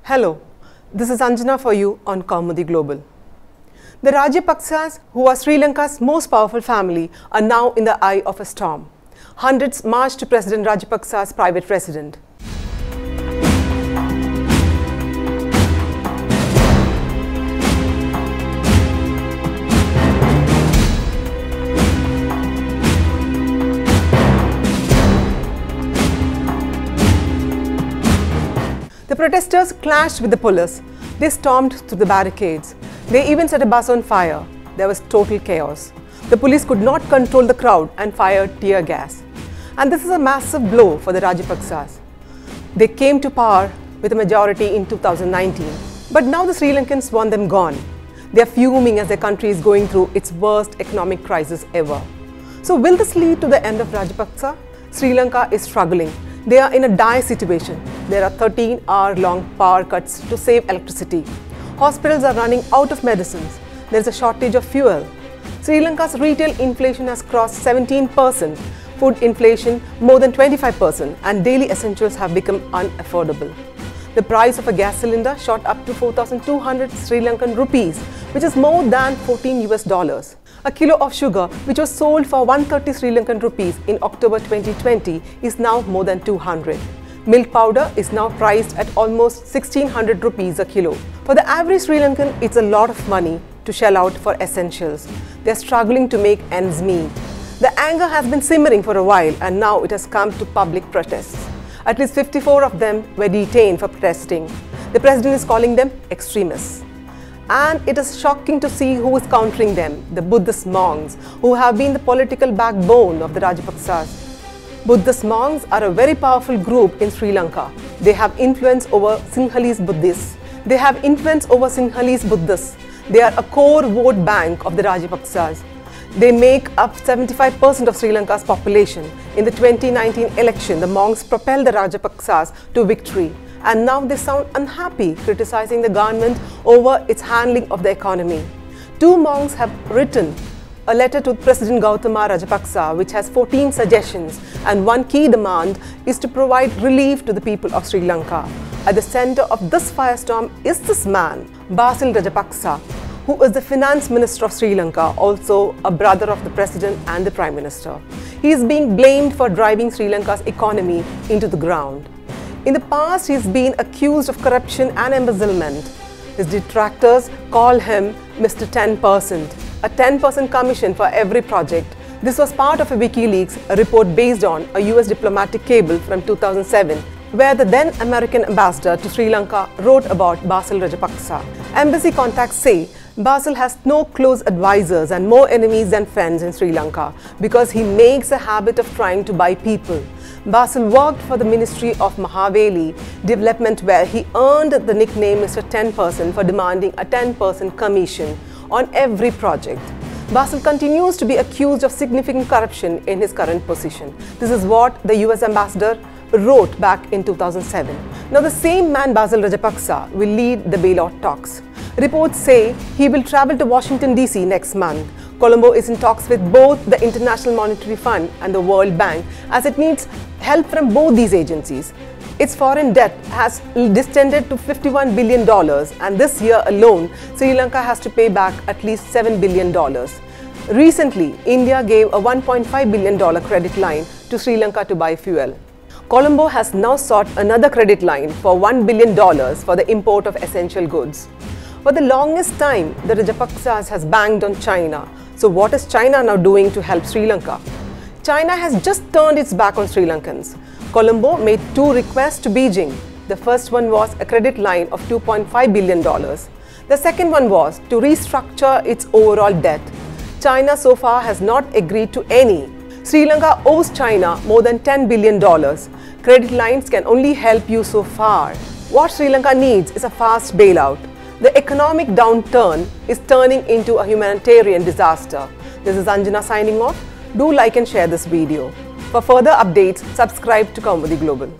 Hello, this is Anjana for you on Kaumudy Global. The Rajyapaksas, who are Sri Lanka's most powerful family, are now in the eye of a storm. Hundreds marched to President Rajapaksa's private residence. The protesters clashed with the police. They stormed through the barricades. They even set a bus on fire. There was total chaos. The police could not control the crowd and fired tear gas. And this is a massive blow for the Rajyapaksas. They came to power with a majority in 2019. But now the Sri Lankans want them gone. They are fuming as their country is going through its worst economic crisis ever. So will this lead to the end of Rajapaksa? Sri Lanka is struggling. They are in a dire situation. There are 13-hour-long power cuts to save electricity. Hospitals are running out of medicines. There is a shortage of fuel. Sri Lanka's retail inflation has crossed 17%, food inflation more than 25%, and daily essentials have become unaffordable. The price of a gas cylinder shot up to 4,200 Sri Lankan rupees, which is more than $14. A kilo of sugar, which was sold for 130 Sri Lankan rupees in October 2020, is now more than 200. Milk powder is now priced at almost 1,600 rupees a kilo. For the average Sri Lankan, it's a lot of money to shell out for essentials. They're struggling to make ends meet. The anger has been simmering for a while, and now it has come to public protests. At least 54 of them were detained for protesting. The president is calling them extremists. And it is shocking to see who is countering them, the Buddhist monks, who have been the political backbone of the Rajyapaksas. Buddhist monks are a very powerful group in Sri Lanka. They have influence over Sinhalese Buddhists. They are a core vote bank of the Rajyapaksas. They make up 75% of Sri Lanka's population. In the 2019 election, the monks propelled the Rajyapaksas to victory. And now they sound unhappy, criticizing the government over its handling of the economy. Two monks have written a letter to President Gautama Rajapaksa, which has 14 suggestions, and one key demand is to provide relief to the people of Sri Lanka. At the center of this firestorm is this man, Basil Rajapaksa, who is the finance minister of Sri Lanka, also a brother of the president and the prime minister. He is being blamed for driving Sri Lanka's economy into the ground. In the past, he has been accused of corruption and embezzlement. His detractors call him Mr. 10%, a 10% commission for every project. This was part of a WikiLeaks report based on a US diplomatic cable from 2007, where the then American ambassador to Sri Lanka wrote about Basil Rajapaksa. Embassy contacts say Basil has no close advisors and more enemies than friends in Sri Lanka because he makes a habit of trying to buy people. Basil worked for the Ministry of Mahaveli Development, where he earned the nickname Mr. 10% for demanding a 10% commission on every project. Basil continues to be accused of significant corruption in his current position. This is what the US ambassador wrote back in 2007. Now the same man, Basil Rajapaksa, will lead the bailout talks. Reports say he will travel to Washington, D.C. next month. Colombo is in talks with both the International Monetary Fund and the World Bank, as it needs help from both these agencies. Its foreign debt has descended to $51 billion, and this year alone, Sri Lanka has to pay back at least $7 billion. Recently, India gave a $1.5 billion credit line to Sri Lanka to buy fuel. Colombo has now sought another credit line for $1 billion for the import of essential goods. For the longest time, the Rajapaksas has banged on China. So what is China now doing to help Sri Lanka? China has just turned its back on Sri Lankans. Colombo made two requests to Beijing. The first one was a credit line of $2.5 billion. The second one was to restructure its overall debt. China so far has not agreed to any. Sri Lanka owes China more than $10 billion. Credit lines can only help you so far. What Sri Lanka needs is a fast bailout. The economic downturn is turning into a humanitarian disaster. This is Anjana signing off. Do like and share this video. For further updates, subscribe to Kaumudy Global.